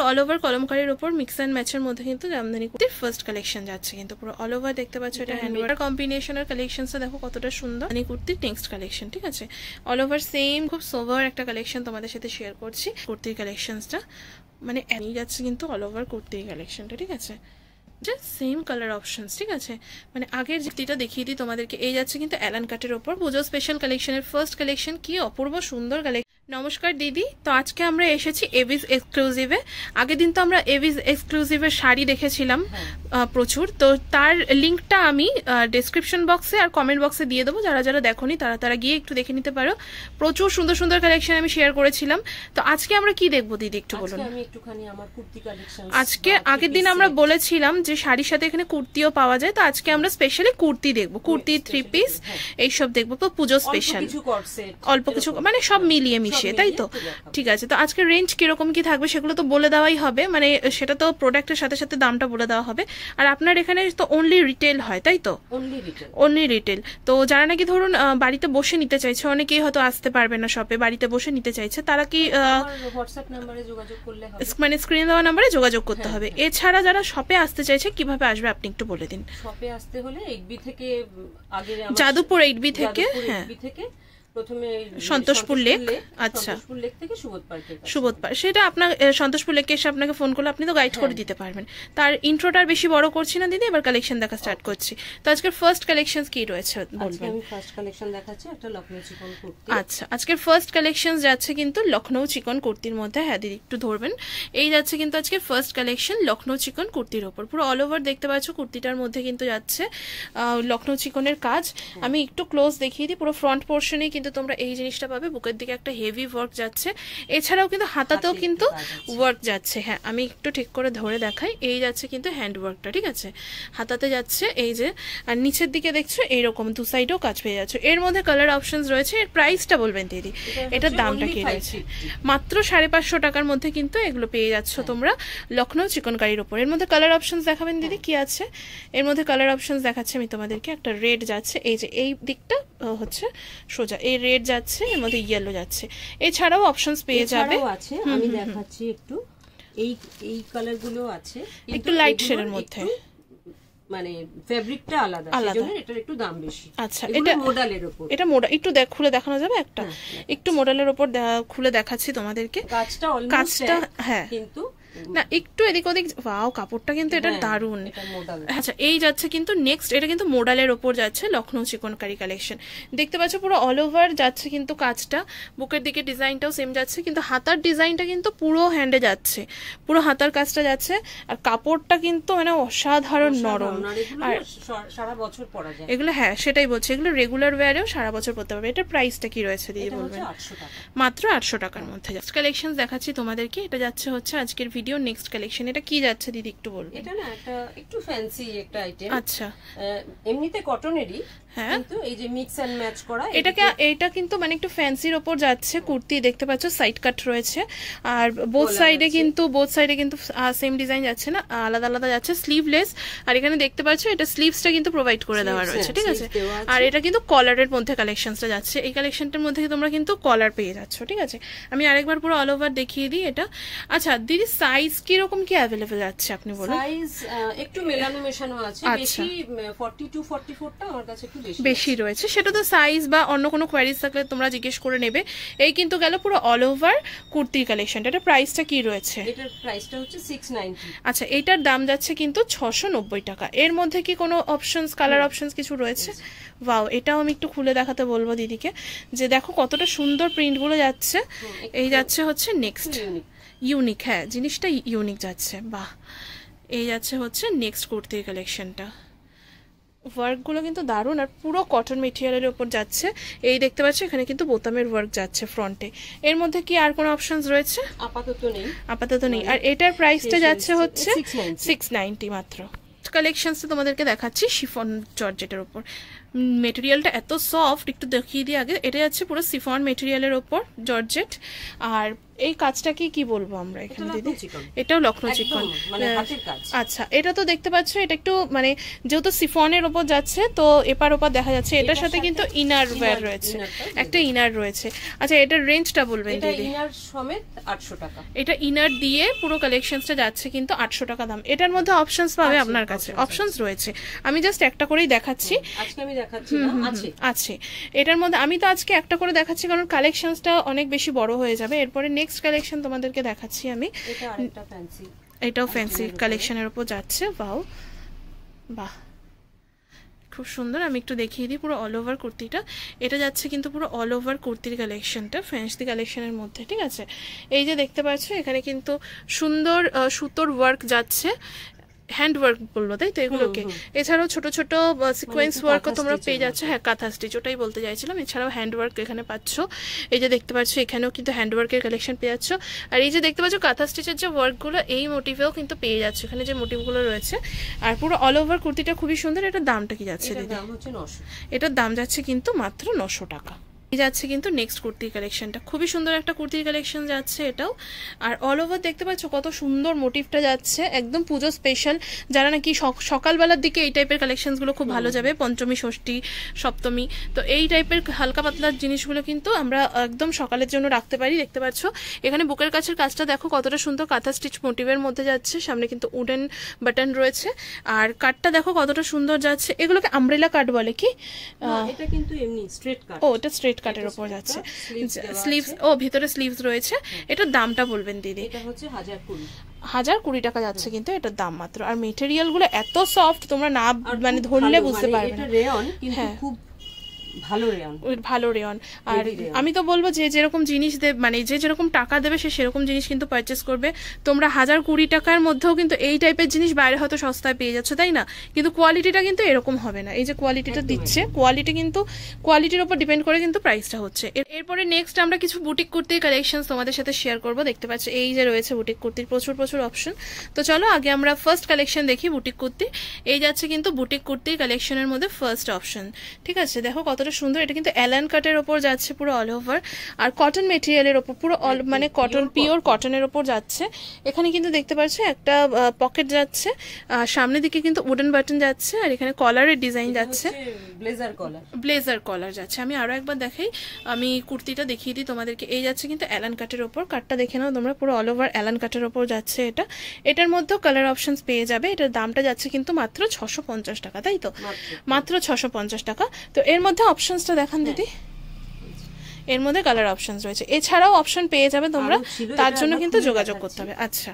All over কলমকারীর উপর mix and ম্যাচের মধ্যে কিন্তু জামদানি কুর্তির ফার্স্ট কালেকশন যাচ্ছে, কিন্তু পুরো অল ওভার দেখতে পাচ্ছ এটা হ্যান্ডওয়ার্ক কম্বিনেশনের কালেকশনটা দেখো কতটা সুন্দর। জামদানি কুর্তির নেক্সট কালেকশন, ঠিক আছে, অল ওভার সেম খুব সোভার একটা কালেকশন তোমাদের সাথে শেয়ার করছি। কুর্তির কালেকশনসটা মানে এমনি যাচ্ছে কিন্তু অল ওভার কুর্তির কালেকশনটা, ঠিক আছে, সেম কালার অপশনস, ঠিক আছে। মানে আগের যেটা দেখিয়ে দিই তোমাদেরকে, এই যাচ্ছে কিন্তু অ্যালান কাটের ওপর পুজো স্পেশাল কালেকশনের ফার্স্ট কালেকশন। কি অপূর্ব সুন্দর কালেকশন। নমস্কার দিদি, তো আজকে আমরা এসেছি এভিস এক্সক্লুসিভে। আগের দিন তো আমরা এভিস এক্সক্লুসিভের শাড়ি দেখেছিলাম প্রচুর, তো তার লিঙ্কটা আমি ডেসক্রিপশন বক্সে আর কমেন্ট বক্সে দিয়ে দেবো, যারা যারা দেখোনি তারা গিয়ে একটু দেখে নিতে পারো। প্রচুর সুন্দর সুন্দর কালেকশন আমি শেয়ার করেছিলাম। তো আজকে আমরা কি দেখবো দিদি একটু বলুন। আজকে আগের দিন আমরা বলেছিলাম যে শাড়ির সাথে এখানে কুর্তিও পাওয়া যায়, তো আজকে আমরা স্পেশালি কুর্তি দেখবো, কুর্তি, থ্রি পিস এইসব দেখবো। তো পুজো স্পেশাল অল্প কিছু মানে সব মিলিয়ে মিশিয়ে, তাই তো? ঠিক আছে, তো আজকে রেঞ্জ কিরকম কি থাকবে সেগুলো তো বলে দেওয়াই হবে, মানে সেটা তো প্রোডাক্টের সাথে সাথে দামটা বলে দেওয়া হবে। আর আপনার এখানে তো অনলি রিটেল হয়, তাই তো? Only retail. তো যারা নাকি ধরুন বাড়িতে বসে নিতে চাইছে, অনেকেই হয়তো আসতে পারবে না শপে, বাড়িতে বসে নিতে চাইছে, তারা কি হোয়াটসঅ্যাপ নম্বরে যোগাযোগ করলে হবে, মানে স্ক্রিনে দেওয়া নম্বরে যোগাযোগ করতে হবে। এছাড়া যারা শপে আসতে চাইছে কিভাবে আসবে আপনি একটু বলে দিন। শপে আসতে হলে 8B থেকে, আগে যাদবপুর 8B থেকে, হ্যাঁ প্রথমে সন্তোষপুর লেক, আচ্ছা সন্তোষপুর লেক থেকে সুবোধ পার্কের কাছে। সুবোধ পার্ক, সেটা আপনার সন্তোষপুর লেকে এসে আপনাকে ফোন করলে আপনি তো গাইড করে দিতে পারবেন। তার ইন্ট্রোটা বেশি বড় করছি না দিদি, এবার কালেকশন দেখা স্টার্ট করছি। তো আজকের ফার্স্ট কালেকশন কি রয়েছে বলবেন? আমি ফার্স্ট কালেকশন দেখাচ্ছি একটা লখনৌ চিকন কুর্তি। আচ্ছা, আজকের ফার্স্ট কালেকশন যাচ্ছে কিন্তু লখনৌ চিকন কুর্তির মধ্যে। হ্যাঁ দিদি একটু ধরবেন। এই যাচ্ছে কিন্তু আজকে ফার্স্ট কালেকশন লখনৌ চিকন কুর্তির ওপর, পুরো অল ওভার দেখতে পাচ্ছ কুর্তিটার মধ্যে কিন্তু যাচ্ছে লখনৌ চিকনের কাজ। আমি একটু ক্লোজ দেখিয়ে দিই, পুরো ফ্রন্ট পোর্শনে কিন্তু তোমরা এই জিনিসটা পাবে, বুকের দিকে একটা হেভি ওয়ার্ক যাচ্ছে, এছাড়াও কিন্তু হাতাতেও কিন্তু ওয়ার্ক যাচ্ছে। হ্যাঁ আমি একটু ঠিক করে ধরে দেখাই, এই যাচ্ছে কিন্তু হ্যান্ড ওয়ার্কটা, ঠিক আছে, হাতাতে যাচ্ছে এই যে, আর নিচের দিকে দেখছো এইরকম দু সাইডেও কাজ পেয়ে যাচ্ছে। এর মধ্যে কালার অপশনস রয়েছে। এর প্রাইসটা বলবেন দিদি, এটার দামটা কি রয়েছে? মাত্র 550 টাকার মধ্যে কিন্তু এগুলো পেয়ে যাচ্ছ তোমরা লখনৌ চিকনকারির ওপর। এর মধ্যে কালার অপশনস দেখাবেন দিদি কি আছে? এর মধ্যে কালার অপশনস দেখাচ্ছে আমি তোমাদেরকে। একটা রেড যাচ্ছে, এই যে এই দিকটা হচ্ছে সোজা, এই রেড যাচ্ছে, এর মধ্যে ইয়েলো যাচ্ছে, এছাড়াও অপশনস পেয়ে যাবে। আমি দেখাচ্ছি একটু, এই কালার গুলো আছে একটু লাইট শেডের মধ্যে, মানে ফেব্রিকটা আলাদা, সেজন্য এটার একটু দাম বেশি। আচ্ছা, এটা মডেলের উপর, এটা একটু খুলে দেখানো যাবে একটা? একটু মডেলের উপর খুলে দেখাচ্ছি তোমাদেরকে। কাজটা হ্যাঁ কিন্তু না একটু এদিক ওদিক। ওয়াও, কাপড়টা কিন্তু এটা দারুন। আচ্ছা, এই যাচ্ছে কিন্তু নেক্সট, এটা কিন্তু মোডালের ওপর যাচ্ছে লখনৌ চিকনকারি কালেকশন। দেখতে পাচ্ছ পুরো অল ওভার যাচ্ছে কিন্তু কাজটা, বুকের দিকে ডিজাইনটাও সেম যাচ্ছে, কিন্তু হাতার ডিজাইনটা কিন্তু পুরো হ্যান্ডে যাচ্ছে, পুরো হাতার কাজটা যাচ্ছে। আর কাপড়টা কিন্তু মানে অসাধারণ নরম, আর সারা বছর পরা যায় এগুলো। হ্যাঁ সেটাই বলছি, এগুলো রেগুলার ওয়্যারেও সারা বছর পরতে পারবে। এটার প্রাইসটা কি রয়েছে দিদি বলবেন? মাত্র 800 টাকার মধ্যে কালেকশন দেখাচ্ছি তোমাদেরকে। এটা যাচ্ছে হচ্ছে আজকের ভিডিও নেক্সট কালেকশন। এটা কি যাচ্ছে দিদি একটু বলবেন? এটা না একটা একটু ফ্যান্সি একটা আইটেম। আচ্ছা, এমনিতে কটনেরই, হ্যাঁ কিন্তু এই যে মিক্স এন্ড ম্যাচ করা, এটা কিন্তু মানে একটু ফ্যান্সির ওপর যাচ্ছে কুর্তি। দেখতে পাচ্ছ সাইড কাট রয়েছে, আর বোথ সাইডে কিন্তু সেম ডিজাইন যাচ্ছে না, আলাদা আলাদা যাচ্ছে, স্লিভলেস। আর এখানে দেখতে পাচ্ছ এটা স্লিভসটা কিন্তু প্রোভাইড করে দেওয়া রয়েছে, ঠিক আছে। আর এটা কিন্তু কলারের মধ্যে কালেকশনটা যাচ্ছে। এই কালেকশনটার মধ্যে তোমরা কিন্তু কলার পেয়ে যাচ্ছ, ঠিক আছে। আমি আরেকবার পুরো অল ওভার দেখিয়ে দিই এটা। আচ্ছা দিদি, সাইজ কিরকম কি অ্যাভেলেবল আছে আপনি বলুন? সাইজ একটু মেলানো মেশানো আছে, বেশি 42 44টা আমার কাছে একটু বেশি রয়েছে। সেটা তো সাইজ বা অন্য কোনো কোয়ারিজ থাকলে তোমরা জিজ্ঞেস করে নেবে। এই কিন্তু গেল পুরো অল ওভার কুর্তির কালেকশনটা। এটা প্রাইসটা কি রয়েছে? এটার প্রাইসটা হচ্ছে 690। আচ্ছা, এটার দাম যাচ্ছে কিন্তু 690 টাকা। এর মধ্যে কি কোনো অপশনস, কালার অপশনস কিছু রয়েছে? ওয়াও, এটাও আমি একটু খুলে দেখাতে বলবো দিদিকে, যে দেখো কতটা সুন্দর প্রিন্টগুলো যাচ্ছে। এই যাচ্ছে হচ্ছে নেক্সট ইউনিক, হ্যাঁ জিনিসটা ইউনিক যাচ্ছে, বাহ। এই যাচ্ছে হচ্ছে নেক্সট কুর্তির কালেকশনটা। ওয়ার্কগুলো কিন্তু দারুণ, আর পুরো কটন মেটেরিয়ালের উপর যাচ্ছে। এই দেখতে পাচ্ছ এখানে কিন্তু বোতামের ওয়ার্ক যাচ্ছে ফ্রন্টে। এর মধ্যে কি আর কোনো অপশনস রয়েছে? আপাতত নেই। আর এটার প্রাইসটা যাচ্ছে হচ্ছে 690 মাত্র। কালেকশনসটা তোমাদেরকে দেখাচ্ছি শিফন জর্জেটের উপর। মেটেরিয়ালটা এত সফট, একটু দেখিয়ে দিই আগে। এটা যাচ্ছে পুরো শিফন মেটেরিয়ালের ওপর জর্জেট, আর এই কাজটা কি বলবো আমরা এখানে দিদি? এটাও লখনৌ চিকন, মানে হাতের কাজ। আচ্ছা, এটা তো দেখতে পাচ্ছ এটা একটু মানে যেহেতু সিফনের ওপর যাচ্ছে তো এপার ওপর দেখা যাচ্ছে, এটার সাথে কিন্তু ইনার ওয়্যার রয়েছে, একটা ইনার রয়েছে। আচ্ছা, এটার রেঞ্জটা বলবেন দিদি? এটা ইনার সমেত 800 টাকা। এটা ইনার দিয়ে পুরো কালেকশনসটা যাচ্ছে কিন্তু 800 টাকা দাম। এটার মধ্যে অপশনস পাবে আপনার কাছে, অপশনস রয়েছে। আমি জাস্ট একটা করেই দেখাচ্ছি, আজকে আমি দেখাচ্ছি না, আছে এটার মধ্যে। আমি তো আজকে একটা করে দেখাচ্ছি কারণ কালেকশনসটা অনেক বেশি বড় হয়ে যাবে। এরপরে নেক্সট কালেকশন তোমাদেরকে দেখাচ্ছি আমি। এটা আরেকটা ফ্যান্সি, এটাও ফ্যান্সি কালেকশনের উপর যাচ্ছে। বাহ বাহ, খুব সুন্দর। আমি একটু দেখিয়ে দিই পুরো অল ওভার কুর্তিটা। এটা যাচ্ছে কিন্তু পুরো অল ওভার কুর্তির কালেকশনটা, ফ্যান্সি কালেকশনের মধ্যে, ঠিক আছে। এই যে দেখতে পাচ্ছ এখানে কিন্তু সুন্দর সুতোর ওয়ার্ক যাচ্ছে, হ্যান্ড ওয়ার্ক বলবো তাই তো এগুলোকে। এছাড়াও ছোট ছোট সিকোয়েন্স ওয়ার্কও তোমরা পেয়ে যাচ্ছ। হ্যাঁ, কাঁথা স্টিচ, ওটাই বলতে চাইছিলাম। এছাড়াও হ্যান্ড ওয়ার্ক এখানে পাচ্ছ। এই যে দেখতে পাচ্ছ এখানেও কিন্তু হ্যান্ড ওয়ার্কের কালেকশন পেয়ে যাচ্ছ। আর এই যে দেখতে পাচ্ছ কাঁথা স্টিচের যে ওয়ার্কগুলো, এই মোটিভেও কিন্তু পেয়ে যাচ্ছ এখানে যে মোটিভগুলো রয়েছে। আর পুরো অল ওভার কুর্তিটা খুবই সুন্দর। এটার দামটা কি যাচ্ছে দিদি? এটার দাম যাচ্ছে কিন্তু মাত্র 900 টাকা। যাচ্ছে কিন্তু নেক্সট কুর্তির কালেকশনটা, খুবই সুন্দর একটা কুর্তির কালেকশন যাচ্ছে এটাও। আর অল ওভার দেখতে পাচ্ছ কত সুন্দর মোটিভটা যাচ্ছে, একদম পুজো স্পেশাল। যারা নাকি সকালবেলার দিকে এই টাইপের কালেকশনসগুলো খুব ভালো যাবে, পঞ্চমী ষষ্ঠী সপ্তমী, তো এই টাইপের হালকা পাতলার জিনিসগুলো কিন্তু আমরা একদম সকালের জন্য রাখতে পারি। দেখতে পাচ্ছ এখানে বুকের কাছের কাজটা দেখো কতটা সুন্দর, কাঁথা স্টিচ মোটিভের মধ্যে যাচ্ছে, সামনে কিন্তু উডেন বাটন রয়েছে। আর কাটটা দেখো কতটা সুন্দর যাচ্ছে। এগুলোকে আমব্রেলা কাট বলে কি? এটা কিন্তু এমনি স্ট্রেট কাট। ও, এটা স্ট্রেট কাটের উপর যাচ্ছে, স্লিভস, ও ভিতরে স্লিভস রয়েছে। এটার দামটা বলবেন দিদি? এটা হচ্ছে 1020 টাকা যাচ্ছে কিন্তু এটার দাম মাত্র। আর মেটেরিয়াল গুলো এত সফট, তোমরা না মানে ধরলে বুঝতে পারবে না। হ্যাঁ, খুব ভালো রেয়ন। আর আমি তো বলবো যে যেরকম জিনিস দেবে, মানে যে যেরকম টাকা দেবে সে সেরকম জিনিস কিন্তু পারচেস করবে। তোমরা 1020 টাকার মধ্যেও কিন্তু এই টাইপের জিনিস বাইরে হয়তো সস্তায় পেয়ে যাচ্ছে, তাই না? কিন্তু কোয়ালিটিটা কিন্তু এরকম হবে না। এই যে কোয়ালিটিটা দিচ্ছে, কোয়ালিটি কিন্তু কোয়ালিটির উপর ডিপেন্ড করে কিন্তু প্রাইসটা হচ্ছে। এরপরে নেক্সট আমরা কিছু বুটিক কুর্তির কালেকশন তোমাদের সাথে শেয়ার করবো। দেখতে পাচ্ছ এই যে রয়েছে বুটিক কুর্তির প্রচুর অপশন। তো চলো আগে আমরা ফার্স্ট কালেকশন দেখি বুটিক কুর্তি। এই যাচ্ছে কিন্তু বুটিক কুর্তির কালেকশনের মধ্যে ফার্স্ট অপশন, ঠিক আছে। দেখো কতটা সুন্দর, এটা কিন্তু অ্যালান কাটের ওপর যাচ্ছে পুরো অল ওভার, আর কটন মেটেরিয়ালের ওপর পুরো মানে কটন, পিওর কটনের ওপর যাচ্ছে। এখানে কিন্তু দেখতে পাচ্ছ একটা পকেট যাচ্ছে, সামনের দিকে কিন্তু উডেন বাটন যাচ্ছে, আর এখানে কলারের ডিজাইন যাচ্ছে, ব্লেজার কলার যাচ্ছে। আমি আরো একবার দেখাই, আমি কুর্তিটা দেখিয়ে দিই তোমাদেরকে। এই যাচ্ছে কিন্তু অ্যালান কাটের ওপর, কাটটা দেখে নাও তোমরা, পুরো অল ওভার অ্যালান কাটের ওপর যাচ্ছে এটা। এটার মধ্যেও কালার অপশনস পেয়ে যাবে। এটার দামটা যাচ্ছে কিন্তু মাত্র 650 টাকা, তাই তো? মাত্র 650 টাকা। তো এর মধ্যে অপশনসটা দেখান দিদি। এর মধ্যে কালার অপশনস রয়েছে, এছাড়াও অপশন পেয়ে যাবে তোমরা, তার জন্য কিন্তু যোগাযোগ করতে হবে। আচ্ছা,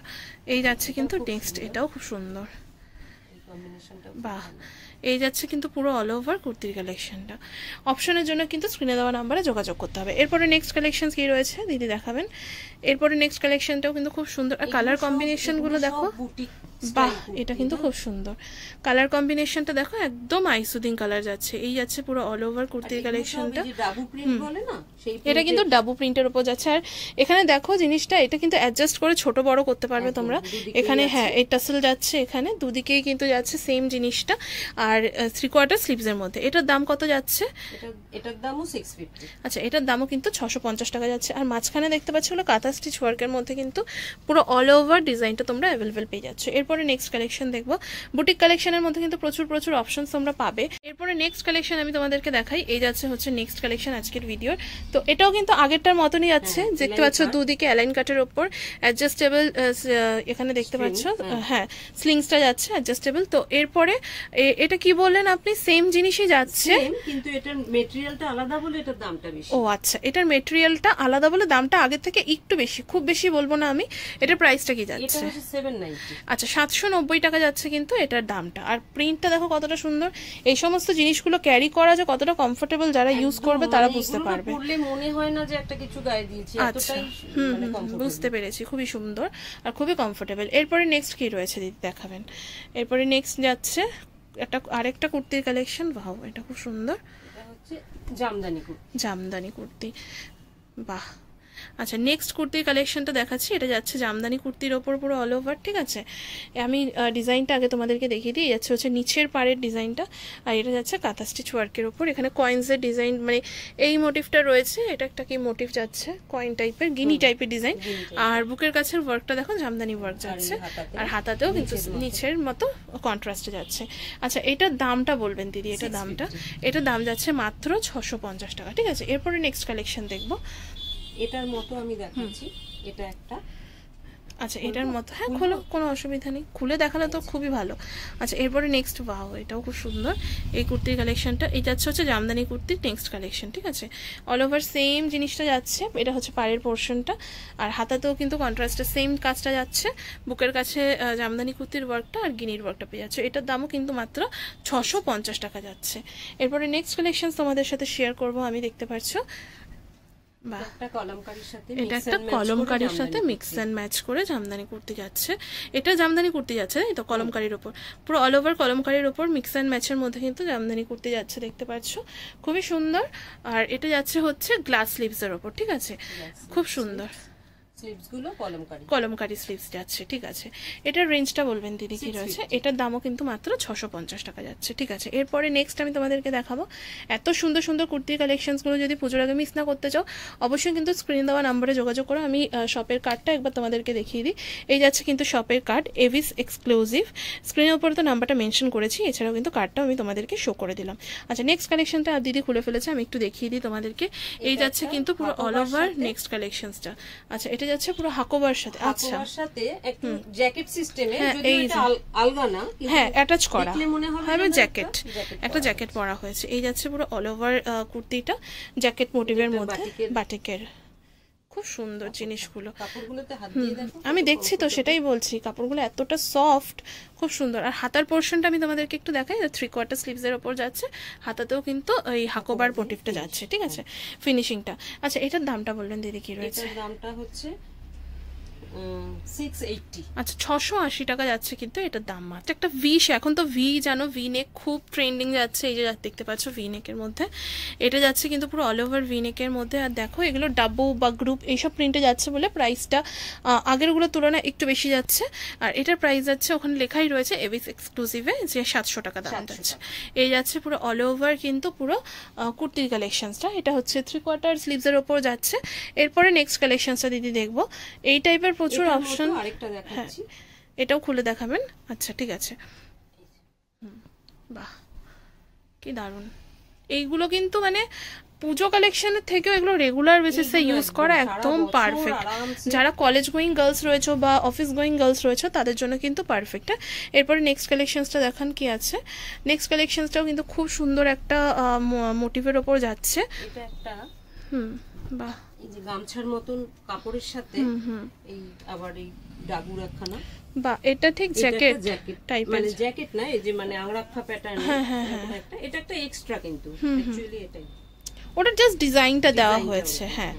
এই যাচ্ছে কিন্তু নেক্সট, এটাও খুব সুন্দর, বাহ। এই যাচ্ছে কিন্তু পুরো অল ওভার কুর্তির কালেকশনটা। অপশনের জন্য কিন্তু স্ক্রিনে দেওয়া নাম্বারে যোগাযোগ করতে হবে। এরপরে নেক্সট কালেকশন কি রয়েছে দিদি দেখাবেন? এরপরে নেক্সট কালেকশনটাও কিন্তু খুব সুন্দর, আর কালার কম্বিনেশন গুলো দেখো, বাহ, এটা কিন্তু খুব সুন্দর। কালার কম্বিনেশনটা দেখো, একদম আইসুদিং কালার যাচ্ছে। এই যাচ্ছে পুরো অল ওভার কুর্তির কালেকশনটা। এটা কিন্তু ডাবু প্রিন্টের উপর যাচ্ছে। আর এখানে দেখো জিনিসটা, এটা কিন্তু অ্যাডজাস্ট করে ছোট বড় করতে পারবে তোমরা। এখানে হ্যাঁ, এই টাসেল যাচ্ছে, এখানে দুদিকেই কিন্তু যাচ্ছে সেম জিনিসটা। আর 3/4 স্লিভস এর মধ্যে। এটার দাম কত যাচ্ছে? এটার দামও 650। আচ্ছা, এটার দামও কিন্তু 650 টাকা যাচ্ছে। আর মাঝখানে দেখতে পাচ্ছ হলো কাঁথা স্টিচ ওয়ার্কের মধ্যে কিন্তু পুরো অল ওভার ডিজাইনটা তোমরা অ্যাভেলেবেল পেয়ে যাচ্ছ। এরপরে নেক্সট কালেকশন দেখবো। বুটিক কালেকশনের মধ্যে কিন্তু প্রচুর অপশন তোমরা পাবে। এরপরে নেক্সট কালেকশন আমি তোমাদেরকে দেখাই। এই যাচ্ছে হচ্ছে নেক্সট কালেকশন আজকের ভিডিওর। তো এটাও কিন্তু আগেরটার মতনই যাচ্ছে, দেখতে পাচ্ছ দুদিকে অ্যালাইন কাটের উপর অ্যাডজাস্টেবল, এখানে দেখতে পাচ্ছ হ্যাঁ স্লিংসটা যাচ্ছে অ্যাডজাস্টেবল। তো এরপরে এটা কি বললেন আপনি? সেম জিনিসই যাচ্ছে, কিন্তু এটার মেটেরিয়ালটা আলাদা বলে এটার দামটা বেশি। ও আচ্ছা, এটার মেটেরিয়ালটা আলাদা বলে দামটা আগের থেকে একটু বেশি, খুব বেশি বলবো না আমি। এটার প্রাইসটা কি যাচ্ছে? এটা হচ্ছে 790। আচ্ছা, 790 টাকা যাচ্ছে কিন্তু এটার দামটা। আর প্রিন্টটা দেখো কতটা সুন্দর। এই সমস্ত জিনিসগুলো ক্যারি করা যে কতটা কমফোর্টেবল, যারা ইউজ করবে তারা বুঝতে পারবে। পরলে মনে হয় না যে একটা কিছু গায়ে দিয়েছি, এতটাই বুঝতে পেরেছি। খুবই সুন্দর আর খুবই কমফোর্টেবল। এরপরে নেক্সট কি রয়েছে দিদি দেখাবেন? এরপরে নেক্সট যাচ্ছে আরেকটা কুর্তির কালেকশন। বাহ, এটা খুব সুন্দর, এটা হচ্ছে জামদানি কুর্তি। জামদানি কুর্তি, বাহ। আচ্ছা নেক্সট কুর্তির কালেকশনটা দেখাচ্ছি। এটা যাচ্ছে জামদানি কুর্তির ওপর পুরো অল ওভার, ঠিক আছে। আমি ডিজাইনটা আগে তোমাদেরকে দেখিয়ে দিই। যাচ্ছে হচ্ছে নিচের পাড়ের ডিজাইনটা, আর এটা যাচ্ছে কাঁথা স্টিচ ওয়ার্কের ওপর। এখানে কয়েন্সের ডিজাইন, মানে এই মোটিভটা রয়েছে, এটা একটা কি মোটিভ যাচ্ছে কয়েন টাইপের, গিনি টাইপের ডিজাইন। আর বুকের কাছের ওয়ার্কটা দেখো জামদানি ওয়ার্ক যাচ্ছে, আর হাতাতেও কিন্তু নিচের মতো কন্ট্রাস্টে যাচ্ছে। আচ্ছা এটার দামটা বলবেন দিদি, এটার দাম যাচ্ছে মাত্র 650 টাকা, ঠিক আছে। এরপরে নেক্সট কালেকশন দেখবো। এটার মতো আমি দেখাচ্ছি, এটা একটা। আচ্ছা এটার মতো, হ্যাঁ খোলো, কোনো অসুবিধা নেই, খুলে দেখালে তো খুবই ভালো। আচ্ছা এরপরে নেক্সট, ওয়াও এটাও খুব সুন্দর এই কুর্তির কালেকশনটা। এটা হচ্ছে জামদানি কুর্তির নেক্সট কালেকশন, ঠিক আছে। অল ওভার সেম জিনিসটা যাচ্ছে, এটা হচ্ছে পাড়ের পোর্শনটা, আর হাতাতেও কিন্তু কন্ট্রাস্টে সেম কাজটা যাচ্ছে। বুকের কাছে জামদানি কুর্তির ওয়ার্কটা আর গিনির ওয়ার্কটা পেয়ে যাচ্ছে। এটার দামও কিন্তু মাত্র 650 টাকা যাচ্ছে। এরপরে নেক্সট কালেকশন তোমাদের সাথে শেয়ার করব আমি, দেখতে পাচ্ছ এটা একটা কলমকারীর সাথে মিক্স অ্যান্ড ম্যাচ করে জামদানি কুর্তি যাচ্ছে। এটা জামদানি কুর্তি যাচ্ছে তাই তো, কলমকারীর ওপর পুরো অল ওভার কলমকারীর ওপর মিক্স অ্যান্ড ম্যাচের মধ্যে কিন্তু জামদানি কুর্তি যাচ্ছে, দেখতে পাচ্ছ খুবই সুন্দর। আর এটা যাচ্ছে হচ্ছে গ্লাস স্লিভসের ওপর, ঠিক আছে, খুব সুন্দর। স্লিভসগুলো কলমকারী স্লিভস যাচ্ছে, ঠিক আছে। এটার রেঞ্জটা বলবেন দিদি কি রয়েছে? এটার দামও কিন্তু মাত্র 650 টাকা যাচ্ছে, ঠিক আছে। এরপরে নেক্সট আমি তোমাদেরকে দেখাবো এত সুন্দর সুন্দর কুর্তির কালেকশনসগুলো। যদি পুজোর আগে মিস না করতে চাও অবশ্যই কিন্তু স্ক্রিন দেওয়া নাম্বারে যোগাযোগ করো। আমি শপের কার্ডটা একবার তোমাদেরকে দেখিয়ে দিই। এই যাচ্ছে কিন্তু শপের কার্ড, এভিস এক্সক্লুসিভ। স্ক্রিনের উপরে তো নাম্বারটা মেনশন করেছি, এছাড়াও কিন্তু কার্ডটাও আমি তোমাদেরকে শো করে দিলাম। আচ্ছা নেক্সট কালেকশনটা দিদি খুলে ফেলেছে, আমি একটু দেখিয়ে দিই তোমাদেরকে। এই যাচ্ছে কিন্তু পুরো অল ওভার নেক্সট কালেকশনসটা। আচ্ছা এটা যাচ্ছে পুরো হাকোবার সাথে, আচ্ছা সাথে একটু জ্যাকেট সিস্টেমে, যদিও এটা আলগা না, হ্যাঁ অ্যাটাচ করা হবে জ্যাকেট, একটা জ্যাকেট পরা হয়েছে। এই যাচ্ছে পুরো অল ওভার কুর্তিটা জ্যাকেট মোটিভের মধ্যে, বাটিকের, খুব সুন্দর জিনিসগুলো। আমি দেখছি তো সেটাই বলছি, কাপড়গুলো এতটা সফট, খুব সুন্দর। আর হাতার পোর্শনটা আমি তোমাদেরকে একটু দেখাই, 3/4 স্লিভসের ওপর যাচ্ছে, হাতাতেও কিন্তু এই হাকোবার মোটিভটা যাচ্ছে, ঠিক আছে, ফিনিশিংটা। আচ্ছা এটার দামটা বললেন দিদি কি রয়েছে? দামটা হচ্ছে 680। আচ্ছা 680 টাকা যাচ্ছে কিন্তু এটার দাম মাত্র। একটা ভি, এখন তো ভি জানো, ভি নেক খুব ট্রেন্ডিং যাচ্ছে। এই যে দেখতে পাচ্ছ ভি নেকের মধ্যে এটা যাচ্ছে কিন্তু পুরো অল ওভার ভি নেকের মধ্যে। আর দেখো এগুলো ডাব্বু বা গ্রুপ এইসব প্রিন্টে যাচ্ছে বলে প্রাইসটা আগেরগুলোর তুলনায় একটু বেশি যাচ্ছে। আর এটার প্রাইস যাচ্ছে, ওখানে লেখাই রয়েছে এভিস এক্সক্লুসিভে যে 700 টাকা দাম যাচ্ছে। এই যাচ্ছে পুরো অল ওভার কিন্তু পুরো কুর্তির কালেকশনসটা। এটা হচ্ছে 3/4 স্লিভসের ওপর যাচ্ছে। এরপরে নেক্সট কালেকশনসটা দিদি দেখবো। এই টাইপের প্রচুর অপশন, হ্যাঁ এটাও খুলে দেখাবেন? আচ্ছা ঠিক আছে, বাহ কি দারুণ। এইগুলো কিন্তু মানে পুজো কালেকশনের থেকেও এগুলো রেগুলার বেসিসে ইউজ করা একদম পারফেক্ট। যারা কলেজ গোয়িং গার্লস রয়েছে বা অফিস গোয়িং গার্লস রয়েছে তাদের জন্য কিন্তু পারফেক্ট। এরপরে নেক্সট কালেকশনসটা দেখান কি আছে। নেক্সট কালেকশনসটাও কিন্তু খুব সুন্দর একটা মোটিভের ওপর যাচ্ছে। এটা একটা বাহ, এই যে গামছার মতন কাপড়ের সাথে এই আবার এই ডাগুর একখানা, বা এটা ঠিক জ্যাকেট টাইপের, মানে জ্যাকেট না, এই যে মানে আংরাক্ষা প্যাটার্ন, এটা একটা এক্সট্রা কিন্তু অ্যাকচুয়ালি এটাই, ওটা জাস্ট ডিজাইনটা দেওয়া হয়েছে। হ্যাঁ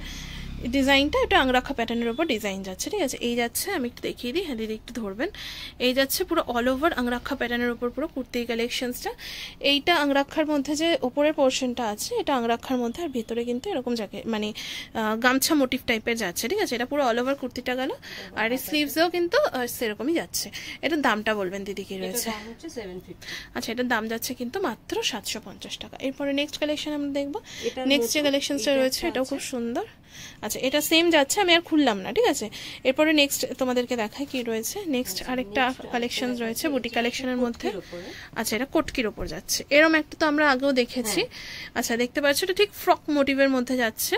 ডিজাইনটা এটা আংরাক্ষা প্যাটার্নের উপর ডিজাইন যাচ্ছে, ঠিক আছে। এই যাচ্ছে, আমি একটু দেখিয়ে দিই, হ্যাঁ দিদি একটু ধরবেন। এই যাচ্ছে পুরো অল ওভার আংরাক্ষা প্যাটার্নের উপর পুরো কুর্তির কালেকশনসটা। এইটা আংরাক্ষার মধ্যে যে ওপরের পোর্শনটা আছে এটা আংরাক্ষার মধ্যে, আর ভেতরে কিন্তু এরকম জ্যাকেট মানে গামছা মোটিভ টাইপের যাচ্ছে, ঠিক আছে। এটা পুরো অল ওভার কুর্তিটা গেল, আর এই স্লিভসেও কিন্তু সেরকমই যাচ্ছে। এটার দামটা বলবেন দিদি কি রয়েছে? আচ্ছা এটার দাম যাচ্ছে কিন্তু মাত্র 750 টাকা। এরপরে নেক্সট কালেকশন আমরা দেখবো। নেক্সট যে কালেকশনসটা রয়েছে এটাও খুব সুন্দর। আচ্ছা এটা সেম যাচ্ছে, আমি আর খুললাম না, ঠিক আছে। এরপরে নেক্সট তোমাদেরকে দেখাই কি রয়েছে। নেক্সট আরেকটা কালেকশন রয়েছে বুটি কালেকশনের মধ্যে। আচ্ছা এটা কটকির ওপর যাচ্ছে, এরকম একটা তো আমরা আগেও দেখেছি। আচ্ছা দেখতে পাচ্ছ এটা ঠিক ফ্রক মোটিভের মধ্যে যাচ্ছে।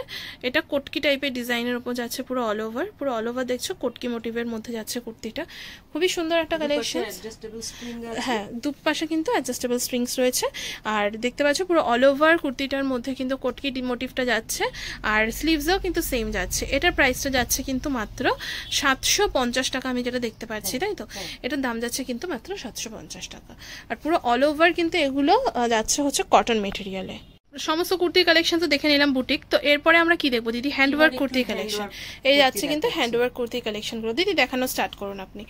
এটা কটকি টাইপের ডিজাইনের ওপর যাচ্ছে পুরো অল ওভার দেখছো কটকি মোটিভের মধ্যে যাচ্ছে কুর্তিটা, খুবই সুন্দর একটা কালেকশন। হ্যাঁ দুপাশে কিন্তু অ্যাডজাস্টেবল স্প্রিংস রয়েছে। আর দেখতে পাচ্ছ পুরো অল ওভার কুর্তিটার মধ্যে কিন্তু কটকি মোটিভটা যাচ্ছে, আর স্লিভসেও কিন্তু সেম যাচ্ছে। এটার প্রাইসটা যাচ্ছে কিন্তু মাত্র 750 টাকা, আমি যেটা দেখতে পাচ্ছি, তাই তো। এটার দাম যাচ্ছে কিন্তু মাত্র 750 টাকা। আর পুরো অল ওভার কিন্তু এগুলো যাচ্ছে হচ্ছে কটন মেটেরিয়ালে। সমস্ত কুর্তির কালেকশন তো দেখে নিলাম বুটিক, তো এরপরে আমরা কি দেখবো দিদি? হ্যান্ডওয়ার্ক কুর্তির কালেকশন। এই যাচ্ছে কিন্তু হ্যান্ডওয়ার্ক কুর্তির কালেকশনগুলো। দিদি দেখানো স্টার্ট করুন আপনি।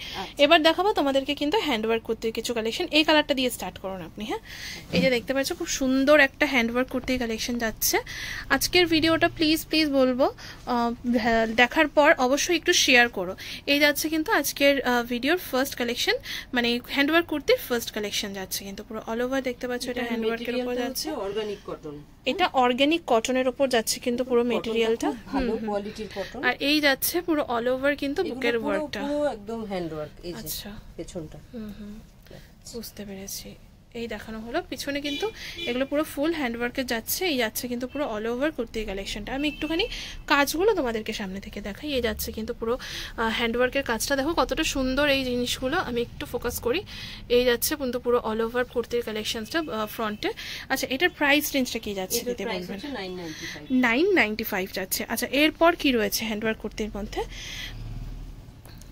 এবার দেখাবো তোমাদেরকে কিন্তু হ্যান্ডওয়ার্ক কুর্তির কিছু কালেকশন। এই কালারটা দিয়ে স্টার্ট করুন আপনি। হ্যাঁ, এই যে দেখতে পাচ্ছ খুব সুন্দর একটা হ্যান্ডওয়ার্ক কুর্তির কালেকশন যাচ্ছে। আজকের ভিডিওটা প্লিজ প্লিজ বলবো দেখার পর অবশ্যই একটু শেয়ার করো। এই যাচ্ছে কিন্তু আজকের ভিডিওর ফার্স্ট কালেকশন, মানে হ্যান্ডওয়ার্ক কুর্তির ফার্স্ট কালেকশন যাচ্ছে কিন্তু পুরো অল ওভার দেখতে পাচ্ছ। এটা হ্যান্ডওয়ার্কের উপর যাচ্ছে, অর্গানিক কটন। এটা অর্গানিক কটনের উপর যাচ্ছে কিন্তু পুরো মেটেরিয়ালটা ভালো কোয়ালিটির কটন। আর এই যাচ্ছে পুরো অল ওভার কিন্তু বুকের ওয়ার্কটা পুরো একদম হ্যান্ড ওয়ার্ক। এই যে আচ্ছা পেছনটা বুঝতে পেরেছি। এই দেখানো হলো পিছনে কিন্তু এগুলো পুরো ফুল হ্যান্ডওয়ার্কে যাচ্ছে। এই যাচ্ছে কিন্তু পুরো অল ওভার কুর্তির কালেকশনটা। আমি একটুখানি কাজগুলো তোমাদেরকে সামনে থেকে দেখাই। এই যাচ্ছে কিন্তু পুরো হ্যান্ডওয়ার্কের কাজটা দেখো কতটা সুন্দর এই জিনিসগুলো। আমি একটু ফোকাস করি। এই যাচ্ছে কিন্তু পুরো অল ওভার কুর্তির কালেকশনসটা ফ্রন্টে। আচ্ছা, এটার প্রাইস রেঞ্জটা কি যাচ্ছে দিতে বলবেন? 995 যাচ্ছে। আচ্ছা, এরপর কি রয়েছে হ্যান্ডওয়ার্ক কুর্তির মধ্যে?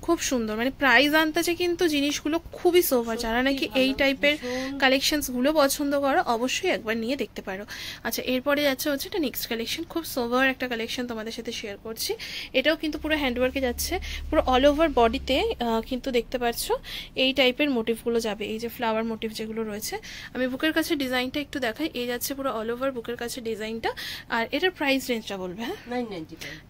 খুব সুন্দর, মানে প্রাইস আনতেছে কিন্তু জিনিসগুলো খুবই সোভার। যারা নাকি এই টাইপের কালেকশনসগুলো পছন্দ করো অবশ্যই একবার নিয়ে দেখতে পারো। আচ্ছা, এরপরে যাচ্ছে হচ্ছে এটা নেক্সট কালেকশন। খুব সোভার একটা কালেকশন তোমাদের সাথে শেয়ার করছি। এটাও কিন্তু পুরো হ্যান্ডওয়ার্কে যাচ্ছে, পুরো অল ওভার বডিতে কিন্তু দেখতে পাচ্ছ এই টাইপের মোটিভগুলো যাবে। এই যে ফ্লাওয়ার মোটিভ যেগুলো রয়েছে, আমি বুকের কাছে ডিজাইনটা একটু দেখাই। এই যাচ্ছে পুরো অল ওভার বুকের কাছে ডিজাইনটা। আর এটার প্রাইস রেঞ্জটা বলবে? হ্যাঁ,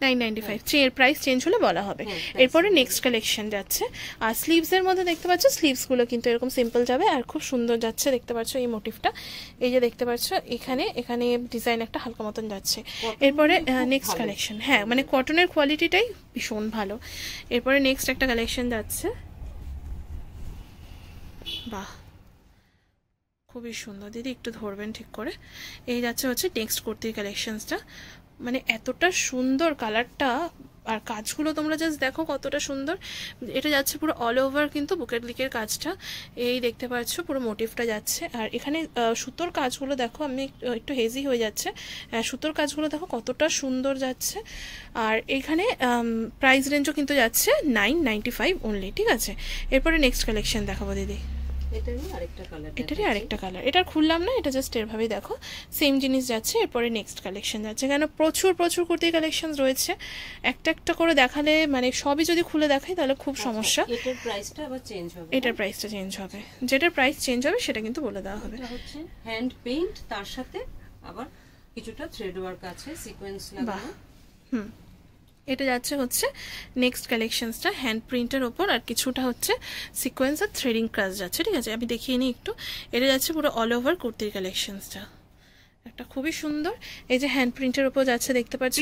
995। এর প্রাইস চেঞ্জ হলে বলা হবে। এরপরে নেক্সট কালেকশন যাচ্ছে। আর স্লিভসের মধ্যে দেখতে পাচ্ছ স্লিভসগুলো কিন্তু এরকম সিম্পল যাবে আর খুব সুন্দর যাচ্ছে। দেখতে পাচ্ছ এই মোটিভটা, এই যে দেখতে পাচ্ছ এখানে এখানে ডিজাইন একটা হালকা মতন যাচ্ছে। এরপরে নেক্সট কালেকশন, হ্যাঁ মানে কটনের কোয়ালিটিটাই ভীষণ ভালো। এরপরে নেক্সট একটা কালেকশন যাচ্ছে। বাহ, খুবই সুন্দর। দিদি একটু ধরবেন ঠিক করে। এই যাচ্ছে হচ্ছে নেক্সট কুর্তির কালেকশনসটা, মানে এতটা সুন্দর কালারটা আর কাজগুলো তোমরা জাস্ট দেখো কতটা সুন্দর। এটা যাচ্ছে পুরো অল ওভার কিন্তু বুকের দিকের কাজটা, এই দেখতে পাচ্ছ পুরো মোটিভটা যাচ্ছে। আর এখানে সুতোর কাজগুলো দেখো, আমি একটু হেজি হয়ে যাচ্ছে, সুতোর কাজগুলো দেখো কতটা সুন্দর যাচ্ছে। আর এখানে প্রাইস রেঞ্জও কিন্তু যাচ্ছে 995 অনলি। ঠিক আছে, এরপরে নেক্সট কালেকশন দেখাবো দিদি। এটারই আরেকটা কালার। এটা খুললাম না, এটা জাস্ট এরভাবেই দেখো সেম জিনিস যাচ্ছে। এরপরে নেক্সট কালেকশন যাচ্ছে। কেন প্রচুর প্রচুর কুর্তির কালেকশন রয়েছে, একটা একটা করে দেখালে মানে সবই যদি খুলে দেখাই তাহলে খুব সমস্যা। এটার প্রাইসটা আবার চেঞ্জ হবে। এটার প্রাইসটা চেঞ্জ হবে, যেটার প্রাইস চেঞ্জ হবে সেটা কিন্তু বলে দেওয়া হবে। এটা হচ্ছে হ্যান্ড পেইন্ট, তার সাথে আবার কিছুটা থ্রেড ওয়ার্ক আছে, সিকোয়েন্স লাগানো। এটা যাচ্ছে হচ্ছে নেক্সট কালেকশনসটা হ্যান্ড প্রিন্টের ওপর আর কিছুটা হচ্ছে সিকোয়েন্স আর থ্রেডিং কাজ যাচ্ছে। ঠিক আছে, আমি দেখিয়ে নিই একটু। এটা যাচ্ছে পুরো অল ওভার কুর্তির কালেকশনসটা, একটা খুবই সুন্দর। এই যে হ্যান্ড প্রিন্টের ওপর যাচ্ছে দেখতে পাচ্ছ,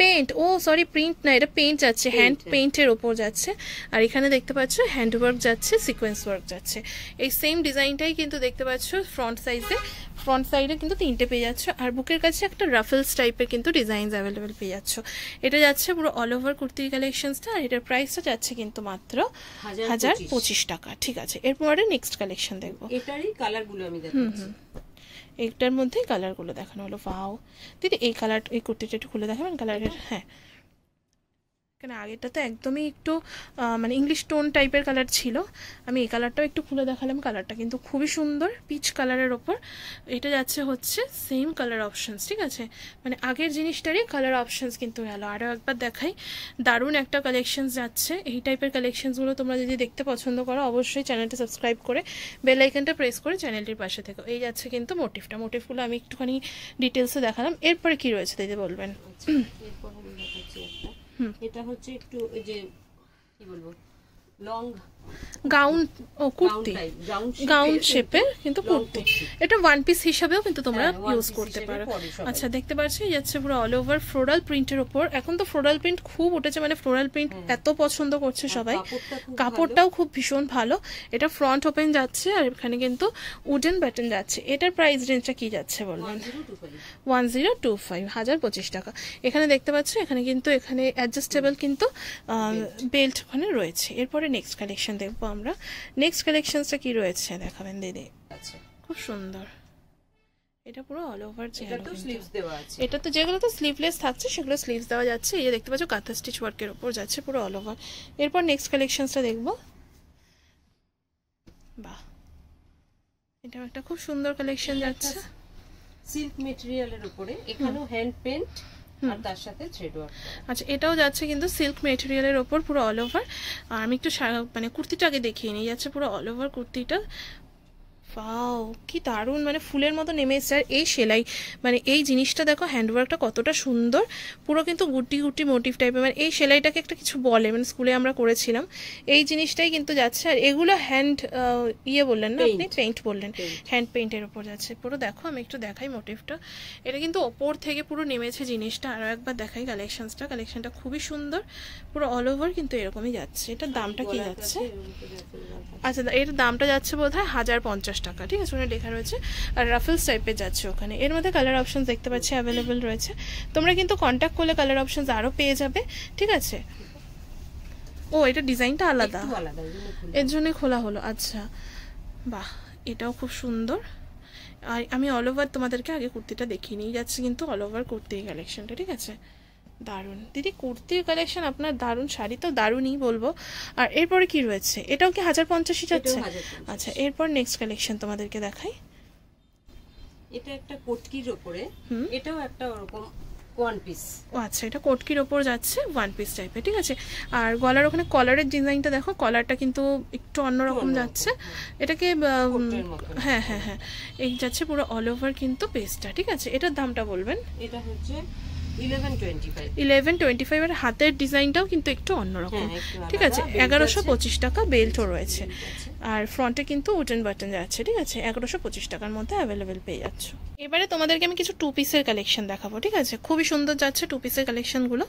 পেইন্ট, ও সরি প্রিন্ট না, এটা পেইন্ট যাচ্ছে, হ্যান্ড পেইন্টের ওপর যাচ্ছে। আর এখানে দেখতে পাচ্ছ হ্যান্ড ওয়ার্ক যাচ্ছে, সিকোয়েন্স ওয়ার্ক যাচ্ছে। এই সেম ডিজাইনটাই কিন্তু দেখতে পাচ্ছ ফ্রন্ট সাইডে কিন্তু 3টে পেয়ে যাচ্ছ। আর বুকের কাছে একটা রাফেলস টাইপের কিন্তু ডিজাইনস অ্যাভেলেবেল পেয়ে যাচ্ছ। এটা যাচ্ছে পুরো অল ওভার কুর্তির কালেকশনসটা। আর এটার প্রাইসটা যাচ্ছে কিন্তু মাত্র 1025 টাকা। ঠিক আছে, এরপরে নেক্সট কালেকশন দেখবো। এটারই কালারগুলো আমি দেখাচ্ছি। এইটার মধ্যে কালারগুলো দেখানো হলো। ওয়াও দিদি, এই কালার, এই কুর্তিটা একটু খুলে দেখাবেন কালারের? হ্যাঁ, কেন আগেরটা তো একদমই একটু মানে ইংলিশ টোন টাইপের কালার ছিল, আমি এই কালারটাও একটু খুলে দেখালাম। কালারটা কিন্তু খুবই সুন্দর, পিচ কালারের ওপর। এটা যাচ্ছে হচ্ছে সেম কালার অপশানস। ঠিক আছে, মানে আগের জিনিসটারই কালার অপশানস কিন্তু গেল। আরও একবার দেখাই, দারুণ একটা কালেকশনস যাচ্ছে। এই টাইপের কালেকশনসগুলো তোমরা যদি দেখতে পছন্দ করো অবশ্যই চ্যানেলটা সাবস্ক্রাইব করে বেল আইকনটা প্রেস করে চ্যানেলটির পাশে থেকো। এই যাচ্ছে কিন্তু মোটিভগুলো আমি একটুখানি ডিটেলসে দেখালাম। এরপরে কি রয়েছে দিদি বলবেন? এটা হচ্ছে একটু এই যে কি বলবো, লং গাউন, ও কুর্তি, গাউন শেপের কিন্তু কুর্তি। এটা ওয়ান পিস হিসাবেও কিন্তু তোমরা ইউজ করতে পারো। আচ্ছা, দেখতে পাচ্ছ এই যাচ্ছে পুরো অল ওভার ফ্লোরাল প্রিন্টের ওপর। এখন তো ফ্লোরাল প্রিন্ট খুব উঠেছে, মানে ফ্লোরাল প্রিন্ট এত পছন্দ করছে সবাই। কাপড়টাও খুব ভীষণ ভালো। এটা ফ্রন্ট ওপেন যাচ্ছে আর এখানে কিন্তু উডেন বাটন যাচ্ছে। এটার প্রাইস রেঞ্জটা কি যাচ্ছে বলবেন? 1025, 1025 টাকা। এখানে দেখতে পাচ্ছ এখানে কিন্তু এখানে অ্যাডজাস্টেবল কিন্তু বেল্ট ওখানে রয়েছে। এরপরে নেক্সট কালেকশন দেখবো আমরা। নেক্সট কালেকশনসটা কি রয়েছে দেখাবেন দিদি? খুব সুন্দর, এটা পুরো অল ওভার। এটা তো যেগুলো তো স্লিভলেস থাকছে সেগুলো স্লিভস দেওয়া যাচ্ছে। এই যে দেখতে পাচ্ছ কাঁথা স্টিচ ওয়ার্কের উপর যাচ্ছে পুরো অল ওভার। এরপর নেক্সট কালেকশনসটা দেখবো। বাহ, এটা একটা খুব সুন্দর কালেকশন যাচ্ছে। সিল্ক মেটেরিয়ালের উপরে, এখানেও হ্যান্ড পেইন্ট আর তার সাথে থ্রেড ওয়ার্ক। আচ্ছা, এটাও যাচ্ছে কিন্তু সিল্ক মেটেরিয়ালের ওপর পুরো অল ওভার। আর আমি একটু মানে কুর্তিটাকে দেখিয়ে নিয়ে যাচ্ছে পুরো অল ওভার কুর্তিটা। ওয়াও, কি দারুণ, মানে ফুলের মতো নেমে এসছে। আর এই সেলাই মানে এই জিনিসটা দেখো, হ্যান্ডওয়ার্কটা কতটা সুন্দর, পুরো কিন্তু গুটি গুটি মোটিভ টাইপের। মানে এই সেলাইটাকে একটা কিছু বলে, মানে স্কুলে আমরা করেছিলাম, এই জিনিসটাই কিন্তু যাচ্ছে। আর এগুলো হ্যান্ড বললেন না আপনি, পেইন্ট বললেন, হ্যান্ড পেইন্টের ওপর যাচ্ছে পুরো। দেখো আমি একটু দেখাই মোটিভটা, এটা কিন্তু ওপর থেকে পুরো নেমেছে জিনিসটা। আরও একবার দেখাই কালেকশনটা খুবই সুন্দর, পুরো অল ওভার কিন্তু এরকমই যাচ্ছে। এটার দামটা কি যাচ্ছে? আচ্ছা, এর দামটা যাচ্ছে বোধহয় 1050 টাকা, ঠিক আছে, ওখানে লেখা রয়েছে। আর রাফেলস টাইপের যাচ্ছে ওখানে। এর মধ্যে কালার অপশন দেখতে পাচ্ছি অ্যাভেলেবেল রয়েছে, তোমরা কিন্তু কন্ট্যাক্ট করলে কালার অপশন আরও পেয়ে যাবে, ঠিক আছে। ও, এটা ডিজাইনটা আলাদা, এর জন্য খোলা হলো। আচ্ছা, বাহ, এটাও খুব সুন্দর। আর আমি অল ওভার তোমাদেরকে আগে কুর্তিটা দেখিয়ে নিয়ে যাচ্ছি, কিন্তু অল ওভার কুর্তির কালেকশনটা, ঠিক আছে। দারুণ দিদি, কুর্তির কালেকশন আপনার দারুণ, শাড়ি তো দারুণই বলবো। আর এরপরে কি রয়েছে? এটাও কি 1050 যাচ্ছে? আচ্ছা, এরপর নেক্সট কালেকশন তোমাদেরকে দেখাই। এটা একটা কোটকির উপরে, এটাও একটা ওরকম ওয়ান পিস। ও আচ্ছা, এটা কোটকির ওপর যাচ্ছে, ওয়ান পিস টাইপের, ঠিক আছে। আর গলার ওখানে কলারের ডিজাইনটা দেখো, কলারটা কিন্তু একটু অন্যরকম যাচ্ছে। এটাকে হ্যাঁ হ্যাঁ হ্যাঁ, এই যাচ্ছে পুরো অল ওভার কিন্তু পেস্টটা, ঠিক আছে। এটার দামটা বলবেন? এটা হচ্ছে 1125। 1125। এর হাতের ডিজাইনটাও কিন্তু একটু অন্যরকম, ঠিক আছে। 1125 টাকা, বেল্টও রয়েছে। আর ফ্রন্টে কিন্তু উডেন বাটন যাচ্ছে, ঠিক আছে। 1125 টাকার মধ্যে অ্যাভেলেবেল পেয়ে যাচ্ছ। এবারে তোমাদেরকে আমি কিছু টু পিসের কালেকশন দেখাবো, ঠিক আছে। খুবই সুন্দর যাচ্ছে টু পিসের কালেকশনগুলো।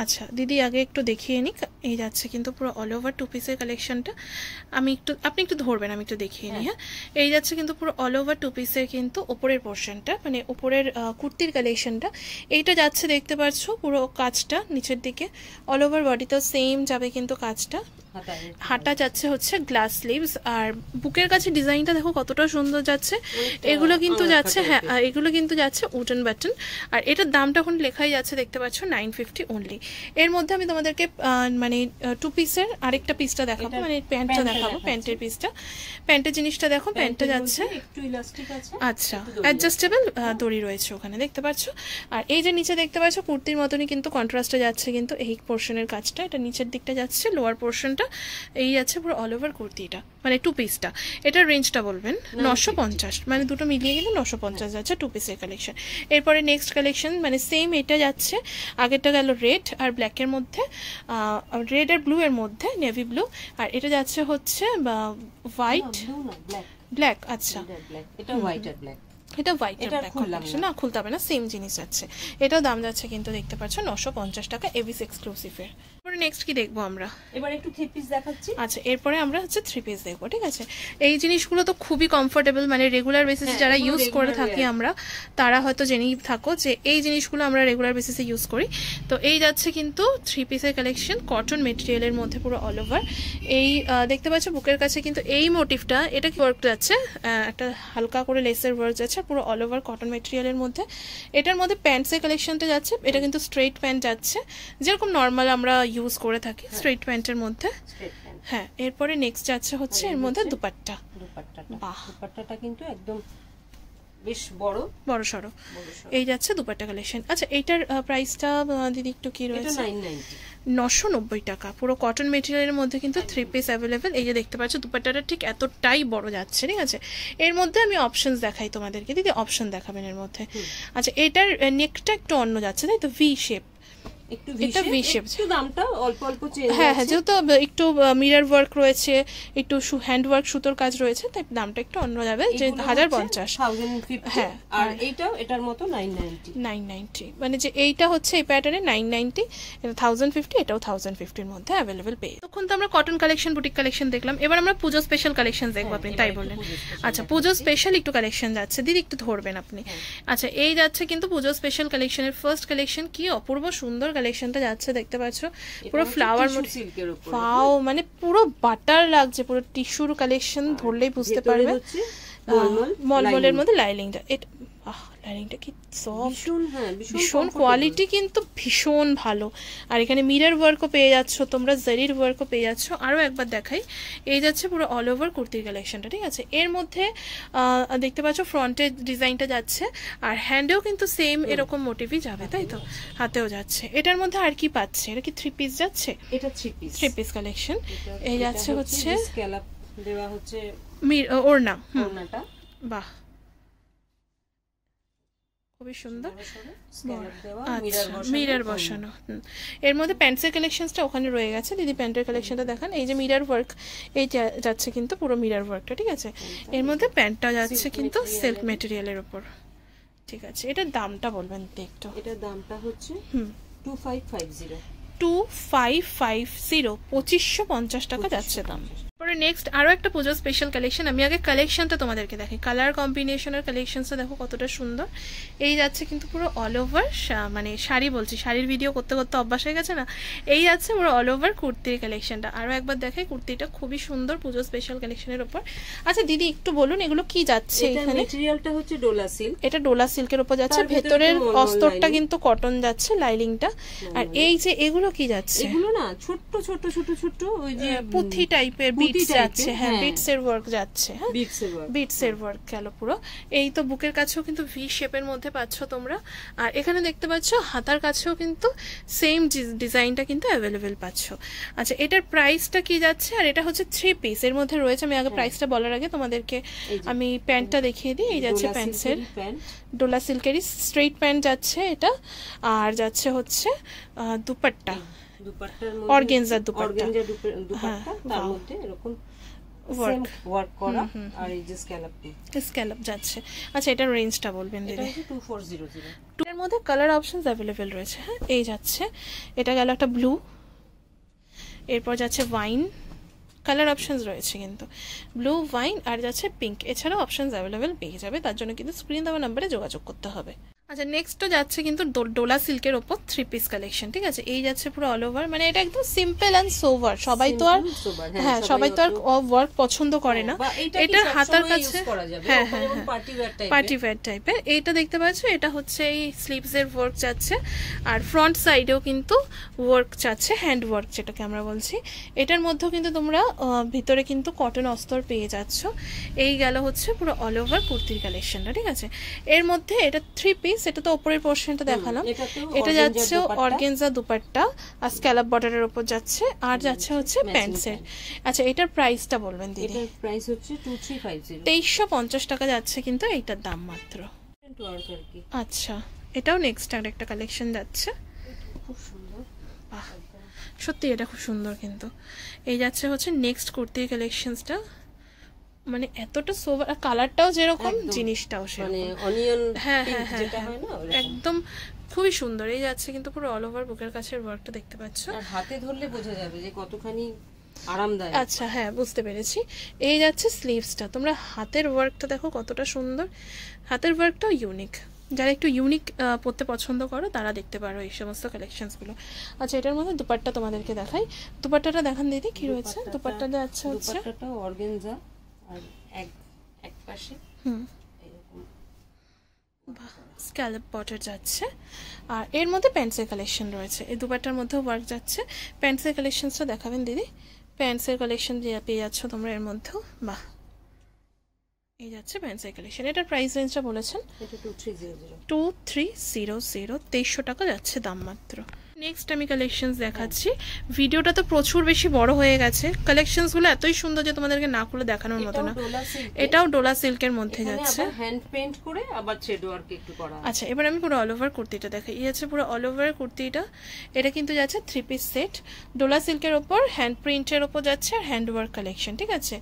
আচ্ছা দিদি, আগে একটু দেখিয়ে নিক। এই যাচ্ছে কিন্তু পুরো অল ওভার টু পিসের কালেকশনটা। আপনি একটু ধরবেন, আমি একটু দেখিয়ে নিই। হ্যাঁ, এই যাচ্ছে কিন্তু পুরো অল ওভার টু পিসের কিন্তু ওপরের পোর্শনটা, মানে ওপরের কুর্তির কালেকশনটা। এইটা যাচ্ছে দেখতে পাচ্ছ পুরো কাজটা নিচের দিকে, অল ওভার বডিতেও সেম যাবে কিন্তু কাজটা। হাতা যাচ্ছে হচ্ছে গ্লাস স্লিভস। আর বুকের কাছে ডিজাইনটা দেখো কতটা সুন্দর যাচ্ছে। এগুলো কিন্তু যাচ্ছে, হ্যাঁ, এগুলো কিন্তু যাচ্ছে উডেন বাটন। আর এটার দামটা এখন লেখাই যাচ্ছে দেখতে পাচ্ছ 950 অনলি। এর মধ্যে আমি তোমাদেরকে মানে টু পিসের আরেকটা পিসটা দেখাবো, মানে প্যান্টটা দেখাবো, প্যান্টের পিসটা। প্যান্টের জিনিসটা দেখো, প্যান্টটা যাচ্ছে আচ্ছা অ্যাডজাস্টেবল দড়ি রয়েছে ওখানে, দেখতে পাচ্ছ। আর এই যে নিচে দেখতে পাচ্ছ কুর্তির মতনই কিন্তু কন্ট্রাস্টে যাচ্ছে কিন্তু এই পোর্শনের কাজটা। এটা নিচের দিকটা যাচ্ছে, লোয়ার পোর্শন এই যাচ্ছে পুরো অল ওভার কুর্তিটা, মানে টু পিসটা। এটার রেঞ্জটা বলবেন? 950, মানে দুটো মিলিয়ে কিন্তু 950 যাচ্ছে টু পিসের কালেকশন। এরপরে নেক্সট কালেকশন, মানে সেম এটা যাচ্ছে, আগেরটা গেল রেড আর ব্ল্যাকের মধ্যে, রেড আর ব্লু এর মধ্যে, নেভি ব্লু। আর এটা যাচ্ছে হচ্ছে হোয়াইট ব্ল্যাক। আচ্ছা, এটা হোয়াইট আর ব্ল্যাক, এটা হোয়াইট আর ব্ল্যাক কালেকশন, না খুলতে হবে না, সেম জিনিস যাচ্ছে। এটাও দাম যাচ্ছে কিন্তু দেখতে পাচ্ছ 950 টাকা, এভিস এক্সক্লুসিভের। নেক্সট কি দেখবো আমরা? এবার একটু থ্রি পিস দেখাচ্ছি। আচ্ছা, এরপরে আমরা হচ্ছে থ্রি পিস দেখবো, ঠিক আছে। এই জিনিসগুলো তো খুবই কমফোর্টেবল, মানে রেগুলার বেসিসে যারা ইউজ করে থাকি আমরা, তারা হয়তো জেনেই থাকো যে এই জিনিসগুলো আমরা রেগুলার বেসিসে ইউজ করি। তো এই যাচ্ছে কিন্তু থ্রি পিসের কালেকশন, কটন মেটেরিয়ালের মধ্যে পুরো অল ওভার। এই দেখতে পাচ্ছ বুকের কাছে কিন্তু এই মোটিভটা, এটা কি ওয়ার্ক যাচ্ছে, একটা হালকা করে লেসের ওয়ার্ক যাচ্ছে, পুরো অল ওভার কটন মেটেরিয়ালের মধ্যে। এটার মধ্যে প্যান্টসের কালেকশনটা যাচ্ছে, এটা কিন্তু স্ট্রেট প্যান্ট যাচ্ছে, যেরকম নর্মাল আমরা ইউজ করে থাকি স্ট্রেট প্যান্টের মধ্যে। হ্যাঁ, এরপরে নেক্সট যাচ্ছে হচ্ছে এর মধ্যে দুপাট্টা। বাহ, দুপাট্টাটা কিন্তু একদম বেশ বড় সরো। এই যাচ্ছে দুপাট্টা কালেকশন। আচ্ছা, এইটার প্রাইসটা দিদি একটু কি রয়েছে? 990 টাকা, পুরো কটন মেটেরিয়ালের মধ্যে কিন্তু থ্রি পিস অ্যাভেলেবেল। এই যে দেখতে পাচ্ছ দুপাট্টাটা ঠিক এতটাই বড় যাচ্ছে, ঠিক আছে। এর মধ্যে আমি অপশনস দেখাই তোমাদেরকে, দিদি অপশন দেখাবেন এর মধ্যে। আচ্ছা, এটার নেকটা একটু অন্য যাচ্ছে, তাই তো, ভি শেপ, এটা ভি শেপ। দামটা অল্প অল্প চেঞ্জ, হ্যাঁ হ্যাঁ, যেহেতু একটু মিরর ওয়ার্ক রয়েছে, একটু হ্যান্ড ওয়ার্ক, সুতোর কাজ রয়েছে, তাই দামটা একটু অন্য যাবে, যে 1050। হ্যাঁ, আর এইটাও এটার মতো 990, মানে যে এইটা হচ্ছে এই প্যাটার্নে 990, এটা 1050, এটাও 1050 এর মধ্যে অ্যাভেলেবেল পেয়ে। তখন তো আমরা কটন কালেকশন, বুটিক কালেকশন দেখলাম, এবার আমরা পুজো স্পেশাল কালেকশন দেখবো, আপনি তাই বললেন। আচ্ছা, পুজো স্পেশাল একটু কালেকশন যাচ্ছে, দিদি একটু ধরবেন আপনি। আচ্ছা, এই যাচ্ছে কিন্তু পুজো স্পেশাল কালেকশনের ফার্স্ট কালেকশন, কি অপূর্ব সুন্দর কালেকশনটা যাচ্ছে, দেখতে পাচ্ছ পুরো ফ্লাওয়ার, ওয়াও, মানে পুরো বাটার লাগছে, পুরো টিস্যুর কালেকশন, ধরলেই বুঝতে পারবে। মলমলের মধ্যে লাইলিংটা, এটা লাইনিংটা কি সফট, ভীষণ কোয়ালিটি কিন্তু ভীষণ ভালো। আর এখানে মিরর ওয়ার্কও পেয়ে যাচ্ছ তোমরা, জারির ওয়ার্কও পেয়ে যাচ্ছ। আরও একবার দেখাই, এই যাচ্ছে পুরো অল ওভার কুর্তির কালেকশনটা, ঠিক আছে। এর মধ্যে দেখতে পাচ্ছ ফ্রন্টের ডিজাইনটা যাচ্ছে, আর হ্যান্ডেও কিন্তু সেম এরকম মোটিভই যাবে, তাই তো, হাতেও যাচ্ছে। এটার মধ্যে আর কি পাচ্ছে, এটা কি 3 পিস যাচ্ছে? এটা 3 পিস কালেকশন। এই যাচ্ছে হচ্ছে স্ক্যালপ দেওয়া হচ্ছে ওড়নাটা, বাহ খুবই সুন্দর, মিরর বসানো। এর মধ্যে প্যান্টসের কালেকশনসটা ওখানে রয়ে গেছে, দিদি প্যান্টের কালেকশনটা দেখান। এই যে মিরর ওয়ার্ক, এই যাচ্ছে কিন্তু পুরো মিরর ওয়ার্কটা, ঠিক আছে। এর মধ্যে প্যান্টটা যাচ্ছে কিন্তু সিল্ক মেটেরিয়ালের উপর, ঠিক আছে। এটার দামটা বলবেন একটু? এটার দামটা হচ্ছে 2550, 2550 টাকা যাচ্ছে দাম। পরে নেক্সট আরও একটা পুজো স্পেশাল কালেকশন। আমি আগে কালেকশনটা তোমাদেরকে দেখি, কালার কম্বিনেশনের কালেকশনসটা দেখো কতটা সুন্দর। এই যাচ্ছে কিন্তু পুরো অল ওভার, মানে শাড়ি বলছি, শাড়ির ভিডিও করতে করতে অভ্যাস হয়ে গেছে না। এই যাচ্ছে পুরো অল ওভার কুর্তির কালেকশনটা। আরও একবার দেখাই, কুর্তিটা খুবই সুন্দর পুজো স্পেশাল কালেকশনের ওপর। আচ্ছা দিদি একটু বলুন এগুলো কি যাচ্ছে? এখানে ম্যাটেরিয়ালটা হচ্ছে ডোলা সিল্ক, এটা ডোলা সিল্কের উপর যাচ্ছে, ভেতরের অস্তরটা কিন্তু কটন যাচ্ছে, লাইলিংটা। আর এই যে এগুলো কি যাচ্ছে? এগুলো না ছোট ছোট ছোট ছোট ওই যে পুঁথি টাইপের বিটস যাচ্ছে, হ্যাঁ বিটসের ওয়ার্ক যাচ্ছে, হ্যাঁ বিটসের ওয়ার্ক গেল পুরো। এই তো বুকের কাছেও কিন্তু ভি শেপের মধ্যে পাচ্ছ তোমরা। আর এখানে দেখতে পাচ্ছ হাতার কাছেও কিন্তু সেম ডিজাইনটা কিন্তু অ্যাভেলেবেল পাচ্ছ। আচ্ছা এটার প্রাইসটা কি যাচ্ছে? আর এটা হচ্ছে 3 পিস এর মধ্যে রয়েছে। আমি আগে প্রাইসটা বলার আগে তোমাদেরকে আমি প্যান্টটা দেখিয়ে দিই। এই যাচ্ছে প্যান্টসের ডোলা সিল্কেরই স্ট্রেট প্যান্ট যাচ্ছে এটা, আর যাচ্ছে হচ্ছে দুপাট্টা, অর্গানজার দুপাট্টা, তার মধ্যে এরকম ওয়ার্ক করা, আর এই যে স্ক্যালপ যাচ্ছে। আচ্ছা এটার রেঞ্জটা বলবেন দিদি? এটা 2400। এর মধ্যে কালার অপশনস অ্যাভেলেবেল রয়েছে, হ্যাঁ। এই যাচ্ছে, এটা গেল একটা ব্লু, এরপর যাচ্ছে ওয়াইন, কালার অপশনস রয়েছে কিন্তু ব্লু, ওয়াইন, আর যাচ্ছে পিঙ্ক। এছাড়াও অপশনস অ্যাভেলেবেল পেয়ে যাবে, তার জন্য কিন্তু স্ক্রিন দেওয়া নাম্বারে যোগাযোগ করতে হবে। আচ্ছা নেক্সটও যাচ্ছে কিন্তু ডোলা সিল্কের ওপর 3 পিস কালেকশন, ঠিক আছে। এই যাচ্ছে পুরো অল ওভার, মানে এটা একদম সিম্পল অ্যান্ড সোভার। সবাই তো আর হ্যাঁ সবাই তো আর ওয়ার্ক পছন্দ করে না। এটার হাতার কাছে হ্যাঁ হ্যাঁ পার্টি ওয়্যার টাইপের। এইটা দেখতে পাচ্ছ, এটা হচ্ছে এই স্লিভসের ওয়ার্ক যাচ্ছে, আর ফ্রন্ট সাইডেও কিন্তু ওয়ার্ক যাচ্ছে, হ্যান্ড ওয়ার্ক যেটাকে আমরা বলছি। এটার মধ্যেও কিন্তু তোমরা ভিতরে কিন্তু কটন অস্তর পেয়ে যাচ্ছ। এই গেল হচ্ছে পুরো অল ওভার কুর্তির কালেকশনটা, ঠিক আছে। এর মধ্যে এটা 3 পিস, এটা তো উপরের পোর্শনটা দেখালাম। এটা যাচ্ছে অর্গানজা দুপাট্টা আর স্ক্যালপ বর্ডারের উপর যাচ্ছে, আর যাচ্ছে হচ্ছে প্যান্টসের। আচ্ছা এটার প্রাইসটা বলবেন দিদি? এটার প্রাইস হচ্ছে 2350, 2350 টাকা যাচ্ছে কিন্তু এইটার দাম মাত্র। আচ্ছা এটাও নেক্সট আর একটা কালেকশন যাচ্ছে, খুব সুন্দর, সত্যি এটা খুব সুন্দর কিন্তু। এই যাচ্ছে হচ্ছে নেক্সট কুর্তির কালেকশনসটা, মানে এতটা সোভার, কালারটাও যেরকম জিনিসটাও সেরকম, অনিয়ন হ্যাঁ হ্যাঁ হ্যাঁ একদম খুবই সুন্দর। এই যাচ্ছে কিন্তু পুরো অল ওভার বুকের কাছের ওয়ার্কটা দেখতে পাচ্ছ, আর হাতে ধরলে বোঝা যাবে যে কতখানি আরামদায়ক। আচ্ছা হ্যাঁ বুঝতে পেরেছি। এই যাচ্ছে স্লিভসটা, তোমরা হাতের ওয়ার্কটা দেখো কতটা সুন্দর, হাতের ওয়ার্কটাও ইউনিক। যারা একটু ইউনিক পড়তে পছন্দ করো তারা দেখতে পারো এই সমস্ত কালেকশনসগুলো। আচ্ছা এটার মধ্যে দুপাট্টা তোমাদেরকে দেখাই, দুপাট্টাটা দেখান দিদি কি রয়েছে। দুপাট্টাটা যাচ্ছে হচ্ছে অর্গানজা, আর এক পাশে এরকম স্ক্যালপ বর্ডার যাচ্ছে, আর এর মধ্যে প্যান্টসের কালেকশন রয়েছে। এই দুপাট্টার মধ্যে ওয়ার্ক যাচ্ছে। প্যান্টসের কালেকশনসটা দেখাবেন দিদি? প্যান্টসের কালেকশন পেয়ে যাচ্ছ তোমরা এর মধ্যেও, বাহ এই যাচ্ছে প্যান্টসের কালেকশন। এটার প্রাইস রেঞ্জটা বলেছেন? এটা 2300, 2300 টাকা যাচ্ছে দাম মাত্র। নেক্সট আমি কালেকশনস দেখাচ্ছি। ভিডিওটা তো প্রচুর বেশি বড় হয়ে গেছে, কালেকশনসগুলো এতই সুন্দর যে তোমাদেরকে না খুলে দেখানোর মতো না। এটাও ডোলা সিল্কের মধ্যে যাচ্ছে, হ্যান্ড পেইন্ট করে আবার থ্রেড ওয়ার্ক একটু করা। আচ্ছা এবার আমি পুরো অল ওভার কুর্তিটা দেখাই। এই আছে পুরো অল ওভার কুর্তিটা, এটা কিন্তু যাচ্ছে 3 পিস সেট, ডোলা সিল্কের ওপর হ্যান্ড প্রিন্টের ওপর যাচ্ছে, আর হ্যান্ড ওয়ার্ক কালেকশন, ঠিক আছে।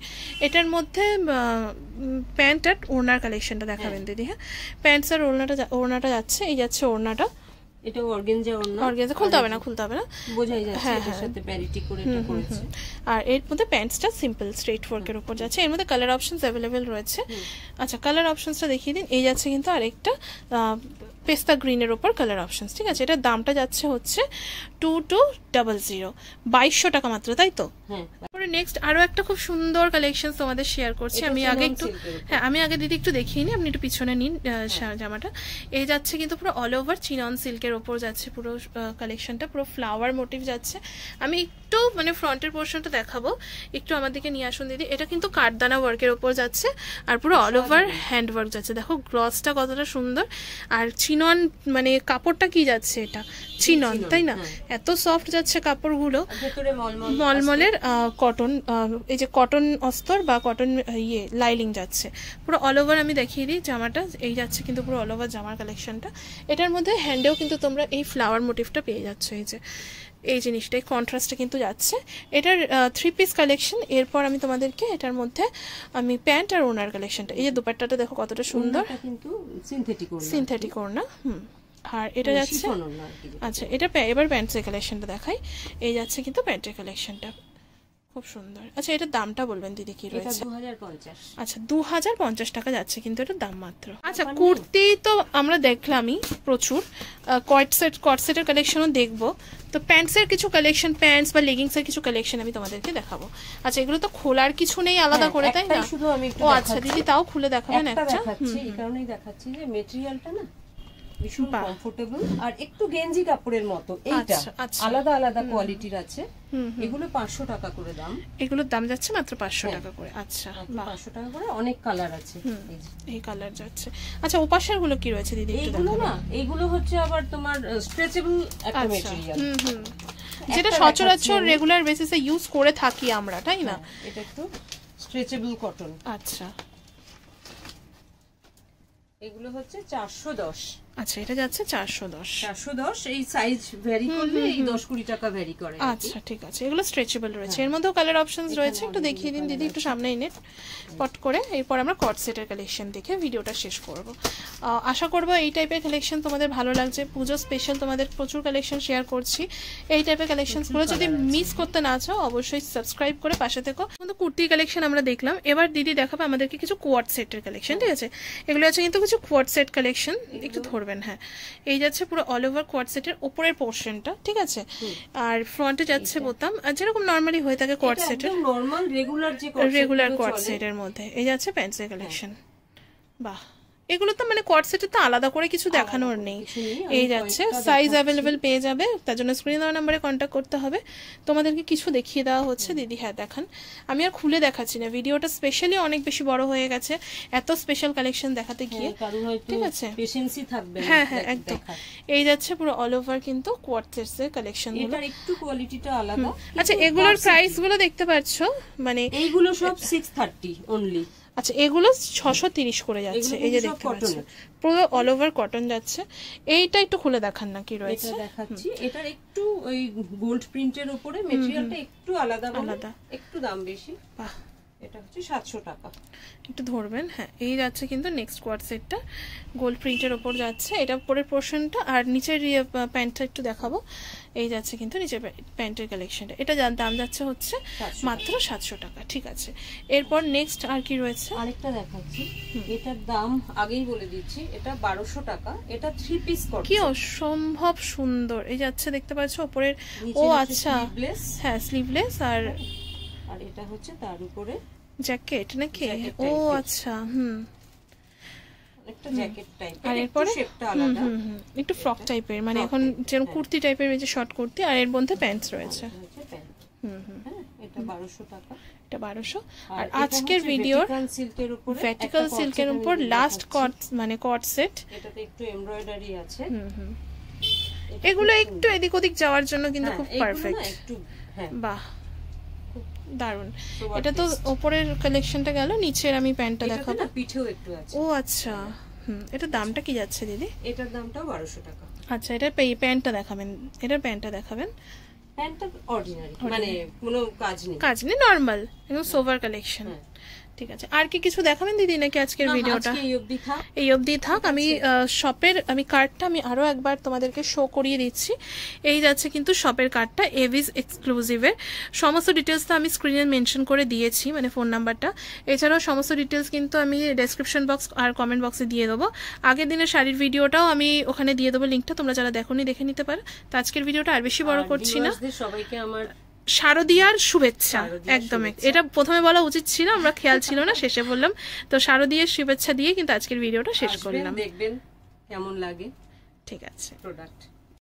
এটার মধ্যে প্যান্ট আর ওড়নার কালেকশনটা দেখাবেন দিদি? হ্যাঁ প্যান্টস আর ওড়নাটা যাচ্ছে। এই যাচ্ছে ওড়নাটা, এটা অর্গানজা ওড়না, অর্গানজা খুলতে হবে না বোঝাই যাচ্ছে এর সাথে প্যারিটি করে এটা করেছে। আর এর মধ্যে প্যান্টসটা সিম্পল স্ট্রেট ওয়ার্কের উপর যাচ্ছে। এর মধ্যে কালার অপশনস অ্যাভেলেবেল রয়েছে। আচ্ছা কালার অপশনসটা দেখিয়ে দিন। এই যাচ্ছে কিন্তু আরেকটা পেস্তা গ্রিনের ওপর কালার অপশনস, ঠিক আছে। এটার দামটা যাচ্ছে হচ্ছে 2200, 2200 টাকা মাত্র, তাই তো? তারপরে নেক্সট আরো একটা খুব সুন্দর কালেকশন তোমাদের শেয়ার করছি। আমি আগে একটু আমি আগে দিদি একটু দেখিয়ে নিই, আপনি একটু পিছনে নিন জামাটা। এই যাচ্ছে কিন্তু পুরো অল ওভার চিনন সিল্কের ওপর যাচ্ছে পুরো কালেকশনটা, পুরো ফ্লাওয়ার মোটিভ যাচ্ছে। আমি একটু মানে ফ্রন্টের পোর্শনটা দেখাবো, একটু আমার দিকে নিয়ে আসুন দিদি। এটা কিন্তু কাঠদানা ওয়ার্কের ওপর যাচ্ছে আর পুরো অল ওভার হ্যান্ড ওয়ার্ক যাচ্ছে। দেখো গ্লসটা কতটা সুন্দর, আর চিনন মানে কাপড়টা কি যাচ্ছে, এটা চিনন, তাই না? এত সফট যাচ্ছে কাপড়গুলো, মলমলের কটন, এই যে কটন অস্তর বা কটন লাইলিং যাচ্ছে পুরো অল ওভার। আমি দেখিয়ে দিই জামাটা, এই যাচ্ছে কিন্তু পুরো অল ওভার জামার কালেকশনটা। এটার মধ্যে হ্যান্ডেও কিন্তু তোমরা এই ফ্লাওয়ার মোটিভটা পেয়ে যাচ্ছ, এই যে এই জিনিসটা, এই কন্ট্রাস্টটা কিন্তু যাচ্ছে। এটার 3 পিস কালেকশন। এরপর আমি তোমাদেরকে এটার মধ্যে আমি প্যান্ট আর ওনার কালেকশনটা, এই যে দুপাট্টাটা দেখো কতটা সুন্দর, কিন্তু সিনথেটিক ওড়না। আর এটা যাচ্ছে, আচ্ছা এটা এবার প্যান্টের কালেকশনটা দেখাই। এই যাচ্ছে কিন্তু প্যান্টের কালেকশনটা খুব সুন্দর। আচ্ছা এটার দামটা বলবেন দিদি কি রয়েছে? 2050। আচ্ছা 2050 টাকা যাচ্ছে কিন্তু এটার দাম মাত্র। আচ্ছা কুর্তি তো আমরা দেখলামই প্রচুর, কটসেটের কালেকশনও দেখবো। তো প্যান্টসের কিছু কালেকশন, প্যান্টস বা লেগিংসের কিছু কালেকশন আমি তোমাদেরকে দেখাবো। আচ্ছা এগুলো তো খোলার কিছু নেই আলাদা করে, তাই না? ও আচ্ছা দিদি তাও খুলে দেখাবেন একটা। এই কারণেই দেখাচ্ছি যে মেটেরিয়ালটা না ভীষণ কমফোর্টেবল আর একটু গেঞ্জি কাপড়ের মতো। এইটা আলাদা আলাদা কোয়ালিটির আছে, এগুলো 500 টাকা করে দাম। এগুলোর দাম যাচ্ছে মাত্র 500 টাকা করে। আচ্ছা 500 টাকা করে, অনেক কালার আছে, এই কালার যাচ্ছে। আচ্ছা ওপাশের গুলো কি রয়েছে দিদি? এইগুলো না, এইগুলো হচ্ছে আবার তোমার স্ট্রেচেবল একটা মেটেরিয়াল, যেটা সচরাচর রেগুলার বেসিসে ইউজ করে থাকি আমরা, তাই না? এটা একটু স্ট্রেচেবল কটন। আচ্ছা এগুলো হচ্ছে 410। আচ্ছা এটা যাচ্ছে 410। এই সাইজ ভ্যারি করবে, এই 10-20 টাকা ভ্যারি করে। আচ্ছা ঠিক আছে, এগুলো স্ট্রেচেবল রয়েছে। এর মধ্যেও কালার অপশনস রয়েছে, একটু দেখিয়ে দিন দিদি, একটু সামনে এনে পট করে। এরপর আমরা কট সেটের কালেকশন দেখে ভিডিওটা শেষ করব। আশা করব এই টাইপের কালেকশন তোমাদের ভালো লাগছে। পুজো স্পেশাল তোমাদের প্রচুর কালেকশন শেয়ার করছি। এই টাইপের কালেকশনসগুলো যদি মিস করতে না চাও অবশ্যই সাবস্ক্রাইব করে পাশে থেকো। কিন্তু কুর্তির কালেকশন আমরা দেখলাম, এবার দিদি দেখাবে আমাদেরকে কিছু কোয়াড সেটের কালেকশন, ঠিক আছে? এগুলো আছে কিন্তু কিছু কোয়াড সেট কালেকশন, একটু ধরবেন। হ্যাঁ এই যাচ্ছে পুরো অল ওভার কোয়াড সেটের উপরের পোর্শনটা, ঠিক আছে? আর ফ্রন্টে যাচ্ছে বোতাম, আর যেরকম নরমালি হয়ে থাকে কোয়াড সেটের, নরমাল রেগুলার কোয়াড সেটের মধ্যে। এই যাচ্ছে প্যান্টসের কালেকশন। বাহ, এগুলো তো মানে কোয়াড সেটের তো আলাদা করে কিছু দেখানোর নেই। এই যাচ্ছে সাইজ অ্যাভেলেবেল পেয়ে যাবে, তার জন্য স্ক্রিনে দেওয়া নাম্বারে কন্ট্যাক্ট করতে হবে। তোমাদেরকে কিছু দেখিয়ে দেওয়া হচ্ছে দিদি। হ্যাঁ দেখান, আমি আর খুলে দেখাচ্ছি না, ভিডিওটা স্পেশালি অনেক বেশি বড় হয়ে গেছে এত স্পেশাল কালেকশন দেখাতে গিয়ে, ঠিক আছে? হ্যাঁ হ্যাঁ একদম। এই যাচ্ছে পুরো অল ওভার কিন্তু কোয়াড সেটসের কালেকশন গুলো, এটার একটু কোয়ালিটিটা আলাদা। আচ্ছা এগুলোর প্রাইস গুলো দেখতে পাচ্ছ, মানে এইগুলো সব 630 অনলি। আচ্ছা এগুলো 630 করে যাচ্ছে, এই যে দেখতে পাচ্ছ পুরো অল ওভার কটন যাচ্ছে। এইটা একটু খুলে দেখান না কি রয়েছে। এটা দেখাচ্ছি, এটার একটু ওই গোল্ড প্রিন্টের উপরে মেটেরিয়ালটা একটু আলাদা, একটু দাম বেশি। বাহ, এটা হচ্ছে 700 টাকা। একটু ধরবেন। হ্যাঁ এই যাচ্ছে কিন্তু নেক্সট কোয়াড সেটটা গোল্ড প্রিন্টের ওপর যাচ্ছে, এটা উপরের পোর্শনটা। আর নিচের প্যান্টটা একটু দেখাবো। এই যাচ্ছে কিন্তু নিচের প্যান্টের কালেকশনটা, এটা দাম যাচ্ছে হচ্ছে মাত্র 700 টাকা, ঠিক আছে? এরপর নেক্সট আর কি রয়েছে আরেকটা দেখাচ্ছি, এটার দাম আগেই বলে দিচ্ছি, এটা 1200 টাকা। এটা 3 পিস কট, কি অসম্ভব সুন্দর। এই যাচ্ছে দেখতে পাচ্ছ উপরের, ও আচ্ছা হ্যাঁ স্লিভলেস, আর এটা হচ্ছে তার উপরে জ্যাকেট নাকি? ও আচ্ছা একটা জ্যাকেট টাইপের, আর এরপরে শেপটা আলাদা, একটু ফ্রক টাইপের, মানে এখন যেরকম কুর্তি টাইপের, এই যে শর্ট কুর্তি, আর এর মধ্যে প্যান্টস রয়েছে। এটা 1200 টাকা, এটা 1200। আর আজকের ভিডিওর ভার্টিক্যাল সিল্কের উপর লাস্ট কট মানে কট সেট, এটাতে একটু এমব্রয়ডারি আছে। এগুলো একটু এদিক ওদিক যাওয়ার জন্য কিন্তু খুব পারফেক্ট। বাহ দারুন। এটা তো উপরের কালেকশনটা গেল, নিচের আমি প্যান্টটা দেখাবো, পিঠেও একটু আছে। ও আচ্ছা এটার দামটা কি যাচ্ছে দিদি? এটার দামটাও 1200 টাকা। আচ্ছা এটা প্যান্টটা দেখাবেন, এটার প্যান্টটা দেখাবেন। প্যান্টটা অর্ডিনারি, মানে কোনো কাজ নেই, নরমাল একদম সোভার কালেকশন, ঠিক আছে, আর কি কিছু দেখাবেন দিদি নাকি আজকের ভিডিওটা এই অবধি থাক? আমি শপের কার্ডটা আমি আরও একবার তোমাদেরকে শো করিয়ে দিচ্ছি। এই যাচ্ছে কিন্তু শপের কার্ডটা এভিস এক্সক্লুসিভের। সমস্ত ডিটেলস তো আমি স্ক্রিনে মেনশন করে দিয়েছি, মানে ফোন নাম্বারটা। এছাড়াও সমস্ত ডিটেলস কিন্তু আমি ডেসক্রিপশন বক্স আর কমেন্ট বক্সে দিয়ে দেবো। আগের দিনের শাড়ির ভিডিওটাও আমি ওখানে দিয়ে দেবো লিঙ্কটা, তোমরা যারা দেখোনি দেখে নিতে পারো। তো আজকের ভিডিওটা আর বেশি বড় করছি না। সবাইকে আমার শারদীয়ার শুভেচ্ছা। একদম, এটা প্রথমে বলা উচিত ছিল, আমরা খেয়াল ছিল না, শেষে বললাম। তো শারদীয়ার শুভেচ্ছা দিয়ে কিন্তু আজকের ভিডিওটা শেষ করলাম। দেখবেন কেমন লাগে। ঠিক আছে। প্রোডাক্ট